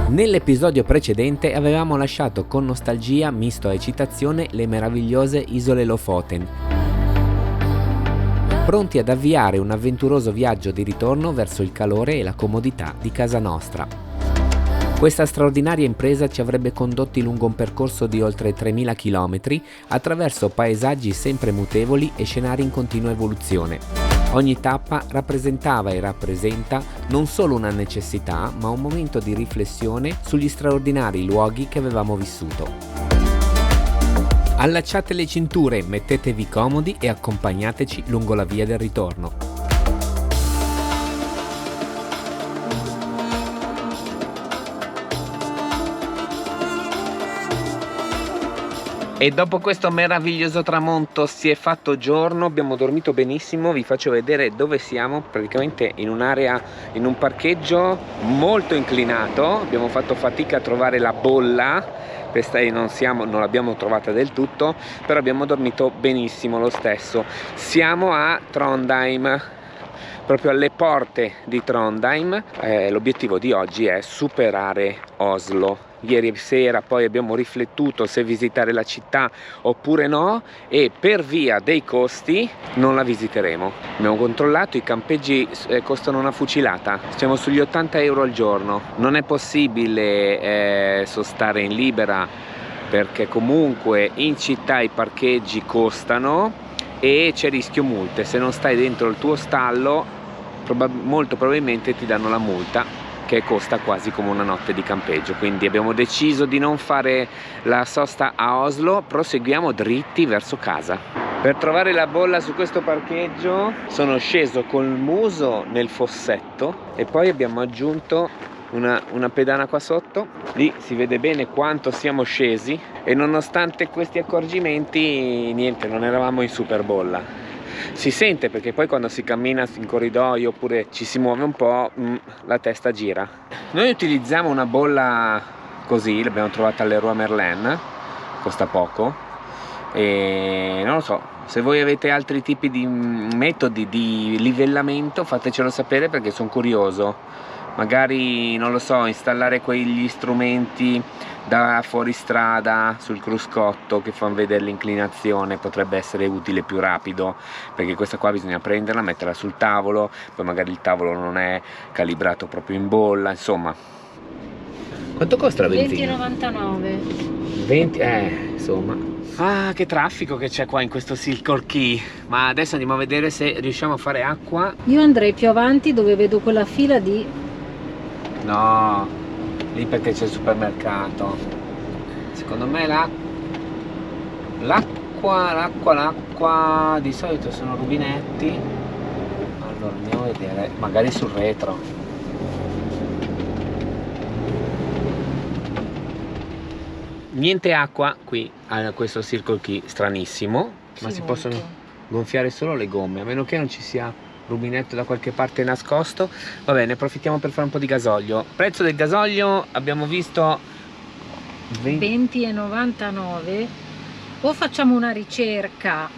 Nell'episodio precedente avevamo lasciato con nostalgia, misto a eccitazione, le meravigliose isole Lofoten, pronti ad avviare un avventuroso viaggio di ritorno verso il calore e la comodità di casa nostra. Questa straordinaria impresa ci avrebbe condotti lungo un percorso di oltre 3.000 km attraverso paesaggi sempre mutevoli e scenari in continua evoluzione. Ogni tappa rappresentava e rappresenta non solo una necessità, ma un momento di riflessione sugli straordinari luoghi che avevamo vissuto. Allacciate le cinture, mettetevi comodi e accompagnateci lungo la via del ritorno. E dopo questo meraviglioso tramonto si è fatto giorno, abbiamo dormito benissimo, vi faccio vedere dove siamo, praticamente in un'area, in un parcheggio molto inclinato, abbiamo fatto fatica a trovare la bolla, questa non l'abbiamo trovata del tutto, però abbiamo dormito benissimo lo stesso. Siamo a Trondheim, proprio alle porte di Trondheim. L'obiettivo di oggi è superare Oslo. Ieri sera poi abbiamo riflettuto se visitare la città oppure no, e per via dei costi non la visiteremo. Abbiamo controllato, i campeggi costano una fucilata, siamo sugli 80 euro al giorno. Non è possibile sostare in libera, perché comunque in città i parcheggi costano e c'è rischio multe. Se non stai dentro il tuo stallo molto probabilmente ti danno la multa, che costa quasi come una notte di campeggio. Quindi abbiamo deciso di non fare la sosta a Oslo, proseguiamo dritti verso casa. Per trovare la bolla su questo parcheggio sono sceso col muso nel fossetto e poi abbiamo aggiunto una pedana qua sotto. Lì si vede bene quanto siamo scesi e nonostante questi accorgimenti niente, non eravamo in super bolla. Si sente perché poi quando si cammina in corridoio oppure ci si muove un po', la testa gira. Noi utilizziamo una bolla così, l'abbiamo trovata all'Leroy Merlin, costa poco, e non lo so, se voi avete altri tipi di metodi di livellamento fatecelo sapere, perché sono curioso. Magari, non lo so, installare quegli strumenti da fuoristrada sul cruscotto che fanno vedere l'inclinazione potrebbe essere utile, più rapido, perché questa qua bisogna prenderla, metterla sul tavolo, poi magari il tavolo non è calibrato proprio in bolla, insomma. Quanto costa la benzina? 20,99. 20, insomma. Ah, che traffico che c'è qua in questo Circle K. Ma adesso andiamo a vedere se riusciamo a fare acqua. Io andrei più avanti dove vedo quella fila di... No, lì perché c'è il supermercato. Secondo me l'acqua di solito sono rubinetti. Allora andiamo a vedere, magari sul retro. Niente acqua qui a questo Circle K, stranissimo. Sì, ma si molto. possono gonfiare solo le gomme, a meno che non ci sia rubinetto da qualche parte nascosto. Va bene, approfittiamo per fare un po' di gasolio. Prezzo del gasolio abbiamo visto 20,99. O facciamo una ricerca.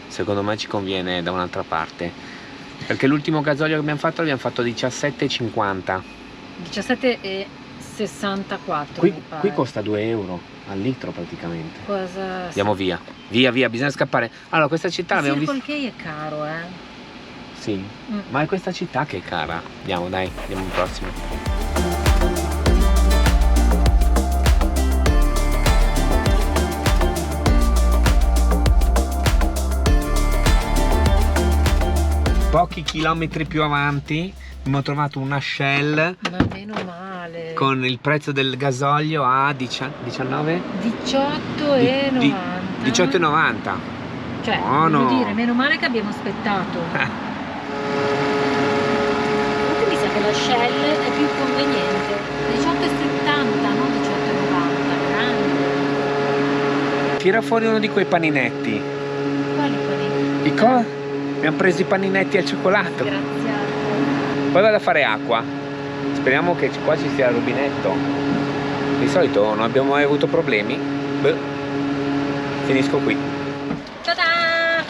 Secondo me ci conviene da un'altra parte, perché l'ultimo gasolio che abbiamo fatto 17,50. 17,64. Qui costa 2 euro al litro praticamente. Cosa... Andiamo via, bisogna scappare. Allora, questa città l'abbiamo vista. Il Circle K è caro, Sì, ma è questa città che è cara. Andiamo, dai, andiamo al prossimo. Pochi chilometri più avanti abbiamo trovato una Shell. Ma meno male. Con il prezzo del gasolio a 19? 18,90. 18,90. Cioè, Buono. voglio dire, meno male che abbiamo aspettato. Comunque mi sa che la Shell è più conveniente. 18,70, non 18,90. Grande. Tira fuori uno di quei paninetti. Quali quelli? Abbiamo preso i paninetti al cioccolato. Grazie. Poi vado a fare acqua. Speriamo che qua ci sia il rubinetto. Di solito non abbiamo mai avuto problemi. Finisco qui. Ta-da!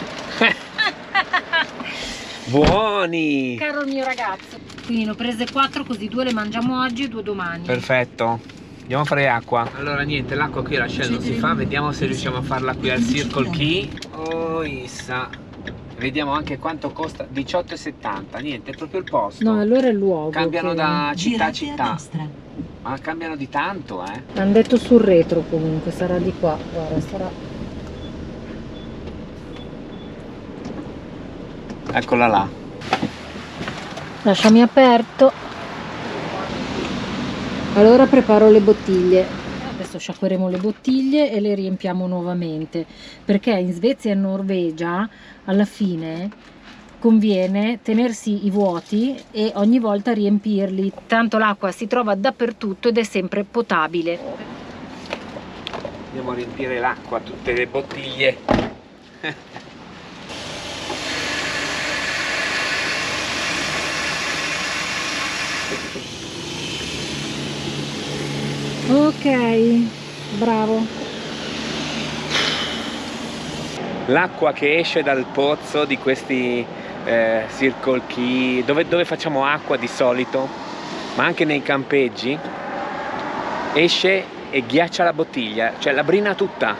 Buoni! Caro il mio ragazzo. Quindi ne ho prese 4, così 2 le mangiamo oggi e 2 domani. Perfetto. Andiamo a fare acqua. Allora niente, l'acqua qui alla Shell non si fa, vediamo se riusciamo a farla qui al Circle K. Oh, issa. Vediamo anche quanto costa, 18,70. Niente, è proprio il posto. No, allora è il luogo. Cambiano da città a Girate a città. destra. Ma cambiano di tanto, Hanno detto sul retro comunque, sarà di qua. Guarda, sarà. Eccola là. Lasciami aperto. Allora preparo le bottiglie. Adesso sciacqueremo le bottiglie e le riempiamo nuovamente, perché in Svezia e in Norvegia alla fine conviene tenersi i vuoti e ogni volta riempirli, tanto l'acqua si trova dappertutto ed è sempre potabile. Andiamo a riempire l'acqua, tutte le bottiglie. Ok, bravo. L'acqua che esce dal pozzo di questi Circle K, dove facciamo acqua di solito, ma anche nei campeggi, esce e ghiaccia la bottiglia, cioè la brina tutta.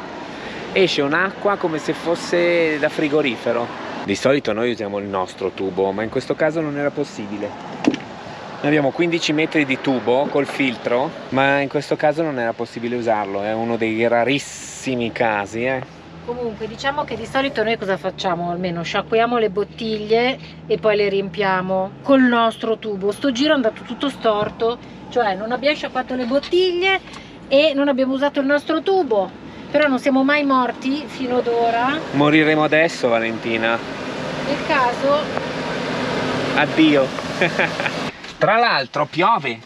Esce un'acqua come se fosse da frigorifero. Di solito noi usiamo il nostro tubo, ma in questo caso non era possibile. Noi abbiamo 15 metri di tubo col filtro, ma in questo caso non era possibile usarlo, è uno dei rarissimi casi. Comunque diciamo che di solito noi cosa facciamo? Almeno sciacquiamo le bottiglie e poi le riempiamo col nostro tubo. Sto giro è andato tutto storto, cioè non abbiamo sciacquato le bottiglie e non abbiamo usato il nostro tubo, però non siamo mai morti fino ad ora. Moriremo adesso, Valentina. Nel caso... Addio. Tra l'altro piove.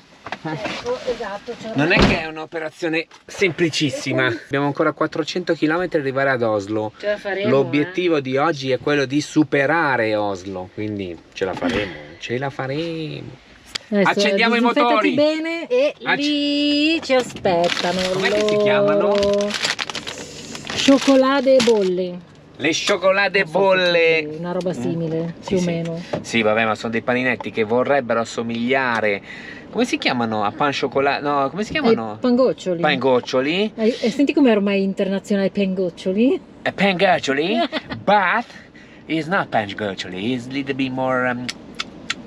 Ecco, esatto, Non è che è un'operazione semplicissima. Abbiamo ancora 400 km ad arrivare ad Oslo. ce la faremo. L'obiettivo di oggi è quello di superare Oslo, quindi ce la faremo, ce la faremo. Adesso Accendiamo i disinfettati motori. bene e lì ci aspettano. Com'è che si chiamano? Cioccolate e bolle. Le cioccolate Non so bolle. se una roba simile, Sì, più o sì. meno. Sì, vabbè, ma sono dei paninetti che vorrebbero assomigliare. Come si chiamano? A pan cioccolato? No, come si chiamano? Pangoccioli. Pangoccioli. E senti come ormai internazionale pangoccioli? Pangoccioli, but it's not pangoccioli, it's a little bit more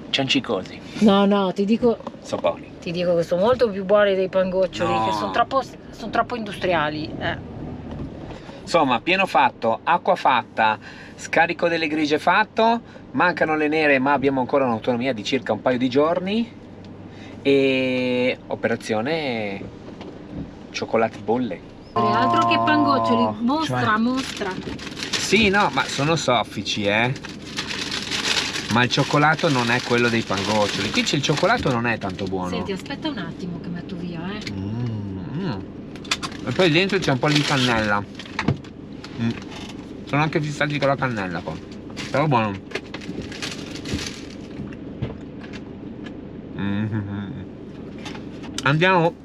ciancicosi. No, ti dico So buoni. che sono molto più buoni dei pangoccioli, No. che sono troppo industriali. Insomma, pieno fatto, acqua fatta, scarico delle grigie fatto, mancano le nere ma abbiamo ancora un'autonomia di circa un paio di giorni e operazione cioccolati bolle. Altro che pangoccioli, cioè- mostra. Sì, no, ma sono soffici, ma il cioccolato non è quello dei pangoccioli. Qui c'è il cioccolato, non è tanto buono. Senti, aspetta un attimo che metto via, E poi dentro c'è un po' di cannella. Sono anche fissati con la cannella poi. Però buono. Andiamo.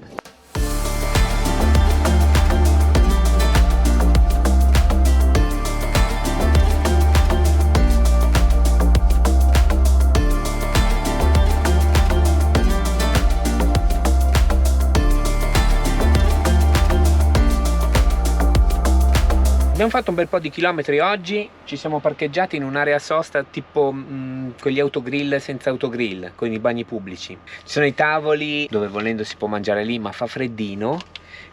Abbiamo fatto un bel po' di chilometri oggi, ci siamo parcheggiati in un'area sosta tipo con gli autogrill senza autogrill, con i bagni pubblici. Ci sono i tavoli dove volendo si può mangiare lì, ma fa freddino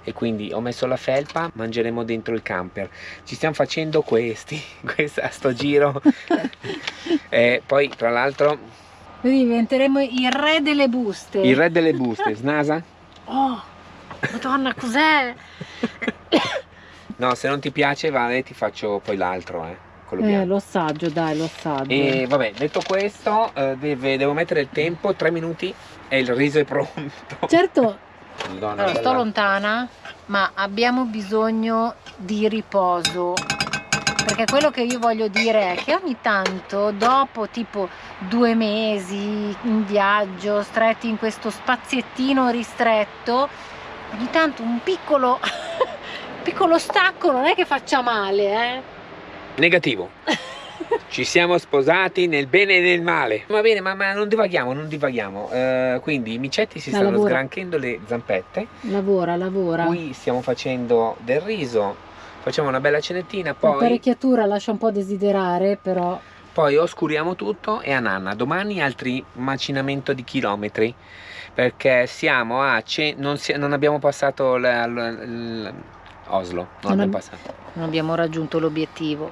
e quindi ho messo la felpa, mangeremo dentro il camper. Ci stiamo facendo a sto giro. E poi tra l'altro diventeremo il re delle buste. il re delle buste, snasa? Oh, madonna, cos'è? No, se non ti piace Vale ti faccio poi l'altro, quello bianco. Lo assaggio, dai, lo assaggio. E vabbè, detto questo, devo mettere il tempo, 3 minuti e il riso è pronto. Certo, Madonna, allora, sto bella. lontana, ma abbiamo bisogno di riposo. Perché quello che io voglio dire è che ogni tanto, dopo tipo 2 mesi in viaggio, stretti in questo spaziettino ristretto, ogni tanto un piccolo stacco non è che faccia male, Negativo. Ci siamo sposati nel bene e nel male. Va bene, ma non divaghiamo, non divaghiamo. Quindi i micetti si stanno sgranchendo le zampette. Lavora. Qui stiamo facendo del riso. Facciamo una bella cenettina, poi l'apparecchiatura lascia un po' desiderare, però poi oscuriamo tutto e a nanna. Domani altri macinamento di chilometri, perché siamo a non abbiamo passato Oslo, non abbiamo raggiunto l'obiettivo.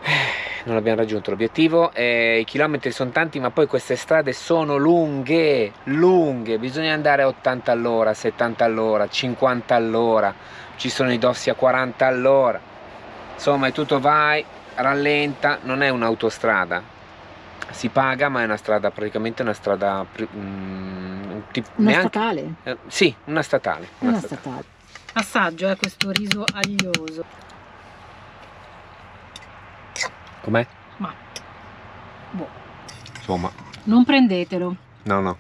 Non abbiamo raggiunto l'obiettivo, i chilometri sono tanti, ma poi queste strade sono lunghe, bisogna andare a 80 all'ora, 70 all'ora, 50 all'ora, ci sono i dossi a 40 all'ora, insomma è tutto vai, rallenta, non è un'autostrada, si paga, ma è una strada, praticamente una strada statale? Sì, una statale. Una statale. Assaggio questo riso aglioso. Com'è? Ma boh. Insomma, non prendetelo. No,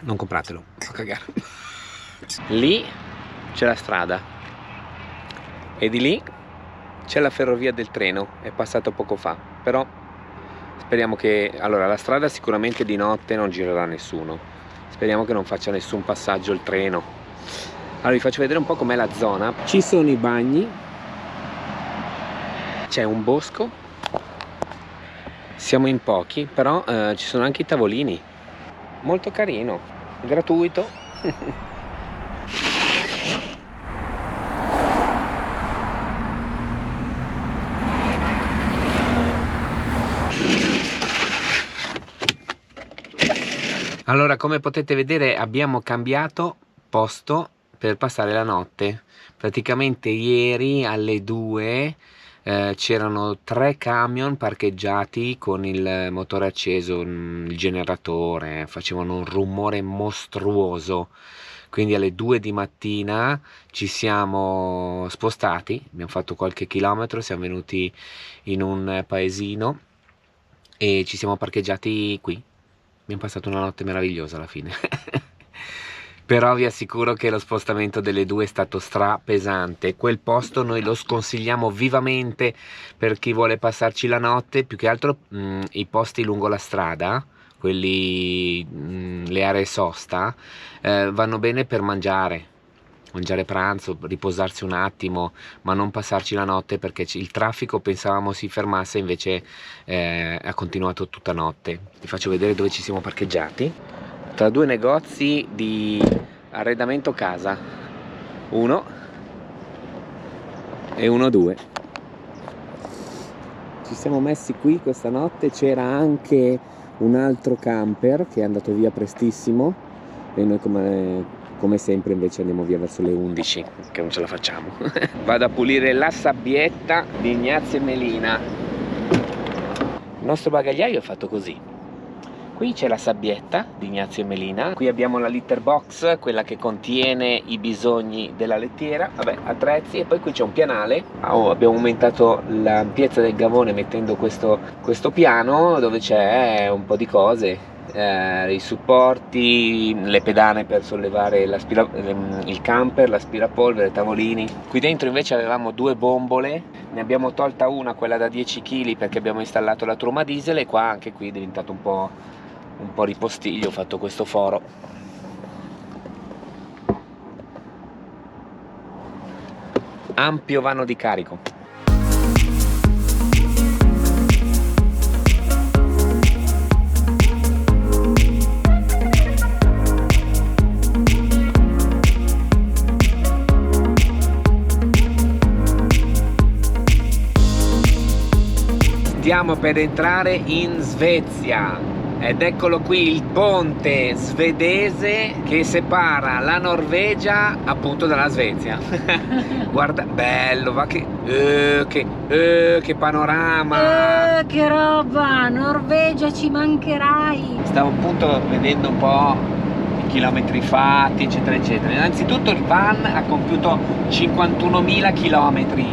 non compratelo, fa cagare. Lì c'è la strada e di lì c'è la ferrovia del treno, è passato poco fa, però speriamo che, allora, la strada sicuramente di notte non girerà nessuno, speriamo che non faccia nessun passaggio il treno. Allora vi faccio vedere un po' com'è la zona. Ci sono i bagni, c'è un bosco, siamo in pochi, però ci sono anche i tavolini, molto carino, gratuito. Allora, come potete vedere abbiamo cambiato posto per passare la notte. Praticamente ieri alle 2 c'erano 3 camion parcheggiati con il motore acceso, il generatore, facevano un rumore mostruoso. Quindi alle 2 di mattina ci siamo spostati, abbiamo fatto qualche chilometro, siamo venuti in un paesino e ci siamo parcheggiati qui. Abbiamo passato una notte meravigliosa alla fine. Però vi assicuro che lo spostamento delle 2 è stato strapesante. Quel posto noi lo sconsigliamo vivamente per chi vuole passarci la notte, più che altro i posti lungo la strada, quelli, le aree sosta, vanno bene per mangiare pranzo, riposarsi un attimo, ma non passarci la notte, perché il traffico pensavamo si fermasse, invece ha continuato tutta notte. Vi faccio vedere dove ci siamo parcheggiati. Tra 2 negozi di arredamento casa, uno e uno 2. Ci siamo messi qui questa notte, c'era anche un altro camper che è andato via prestissimo e noi come sempre invece andiamo via verso le 11, che non ce la facciamo. Vado a pulire la sabbietta di Ignazio e Melina. Il nostro bagagliaio è fatto così. Qui c'è la sabbietta di Ignazio e Melina, qui abbiamo la litter box, quella che contiene i bisogni della lettiera, vabbè, attrezzi, e poi qui c'è un pianale. Abbiamo aumentato l'ampiezza del gavone mettendo questo piano dove c'è un po' di cose, i supporti, le pedane per sollevare il camper, l'aspirapolvere, tavolini. Qui dentro invece avevamo 2 bombole, ne abbiamo tolta una, quella da 10 kg, perché abbiamo installato la truma diesel, e qua anche qui è diventato un po' ripostiglio, ho fatto questo foro. Ampio vano di carico. Stiamo per entrare in Svezia. Ed eccolo qui il ponte svedese che separa la Norvegia appunto dalla Svezia. Guarda, bello, va che panorama! Che roba! Norvegia, ci mancherai! Stavo appunto vedendo un po' i chilometri fatti, eccetera, eccetera. Innanzitutto il van ha compiuto 51.000 chilometri.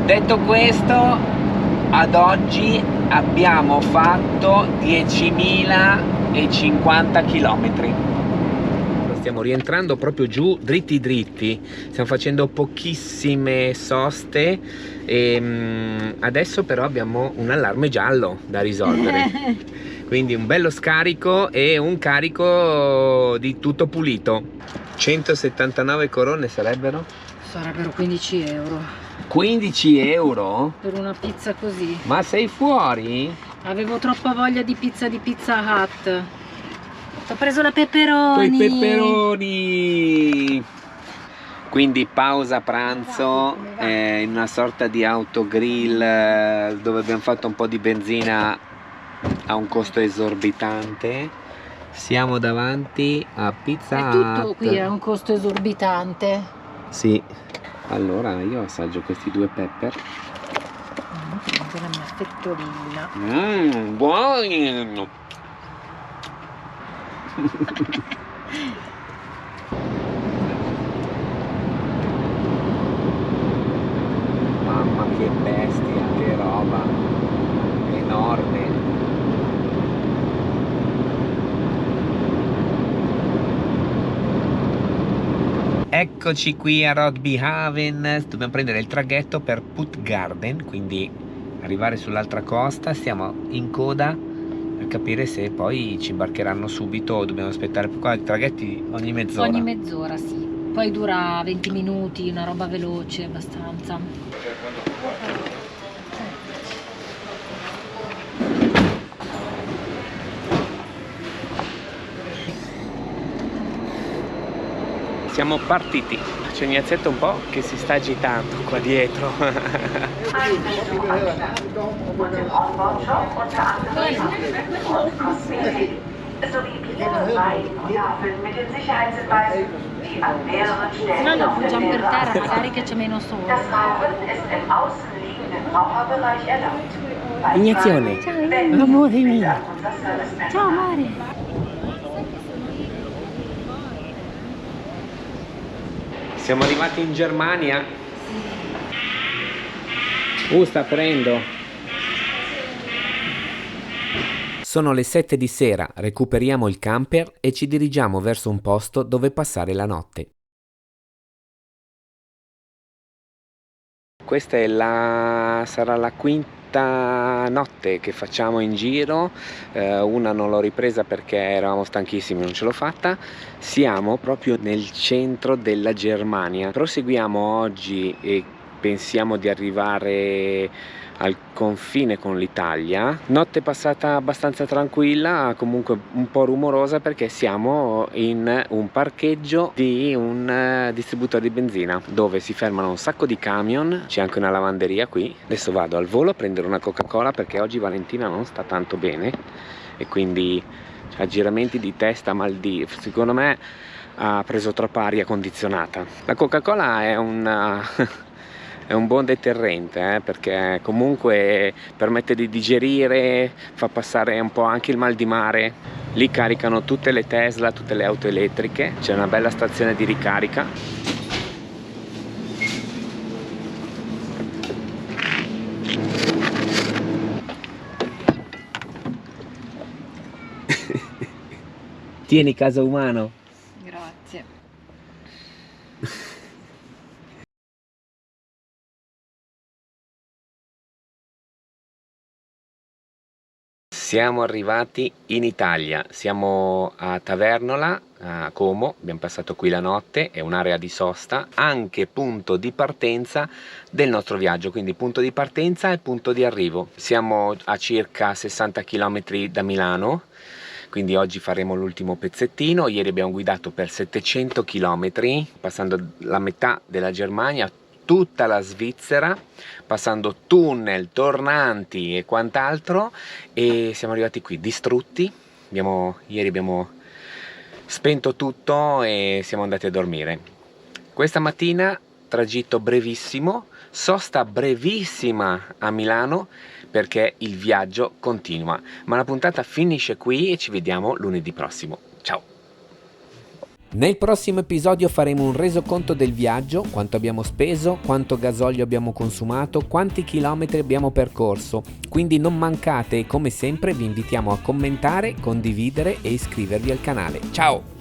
Detto questo, ad oggi abbiamo fatto 10.050 km. stiamo rientrando proprio giù dritti dritti, stiamo facendo pochissime soste e adesso però abbiamo un allarme giallo da risolvere. Quindi un bello scarico e un carico di tutto pulito. 179 corone sarebbero? Sarebbero 15 euro. 15 euro? Per una pizza così. Ma sei fuori? Avevo troppa voglia di Pizza Hut. Ho preso la pepperoni. Quei pepperoni! Quindi pausa pranzo in una sorta di autogrill dove abbiamo fatto un po' di benzina a un costo esorbitante. Siamo davanti a Pizza Hut. È tutto qui a un costo esorbitante. Sì. Allora io assaggio questi due pepper. Prendo la mia fettolina. Buono! Mamma che bestia, che roba enorme. Eccoci qui a Rodbyhaven, dobbiamo prendere il traghetto per Puttgarden, quindi arrivare sull'altra costa. Stiamo in coda per capire se poi ci imbarcheranno subito o dobbiamo aspettare qua. I traghetti ogni mezz'ora. Ogni mezz'ora, sì. Poi dura 20 minuti, una roba veloce, abbastanza. Siamo partiti. C'è Ignazzetto un po' che si sta agitando qua dietro. No, lo appoggiamo per terra, magari che c'è meno sole. Iniezione. Ciao, amore mio. Ciao amore. Siamo arrivati in Germania. Sta aprendo. Sono le 7 di sera, recuperiamo il camper e ci dirigiamo verso un posto dove passare la notte. Questa è sarà la quinta notte che facciamo in giro, una non l'ho ripresa perché eravamo stanchissimi, non ce l'ho fatta. Siamo proprio nel centro della Germania. Proseguiamo oggi e pensiamo di arrivare al confine con l'Italia. Notte passata abbastanza tranquilla, comunque un po' rumorosa perché siamo in un parcheggio di un distributore di benzina dove si fermano un sacco di camion. C'è anche una lavanderia qui. Adesso vado al volo a prendere una Coca-Cola perché oggi Valentina non sta tanto bene e quindi ha giramenti di testa, mal di... secondo me ha preso troppa aria condizionata. La Coca-Cola è è un buon deterrente perché comunque permette di digerire, fa passare un po' anche il mal di mare. Lì caricano tutte le Tesla, tutte le auto elettriche, c'è una bella stazione di ricarica. Tieni caso umano. Grazie. Siamo arrivati in Italia, siamo a Tavernola, a Como, abbiamo passato qui la notte, è un'area di sosta, anche punto di partenza del nostro viaggio, quindi punto di partenza e punto di arrivo. Siamo a circa 60 km da Milano, quindi oggi faremo l'ultimo pezzettino. Ieri abbiamo guidato per 700 km, passando la metà della Germania, tutta la Svizzera, passando tunnel, tornanti e quant'altro, e siamo arrivati qui distrutti. Ieri abbiamo spento tutto e siamo andati a dormire. Questa mattina tragitto brevissimo, sosta brevissima a Milano perché il viaggio continua, ma la puntata finisce qui e ci vediamo lunedì prossimo. Ciao! Nel prossimo episodio faremo un resoconto del viaggio, quanto abbiamo speso, quanto gasolio abbiamo consumato, quanti chilometri abbiamo percorso, quindi non mancate e come sempre vi invitiamo a commentare, condividere e iscrivervi al canale. Ciao!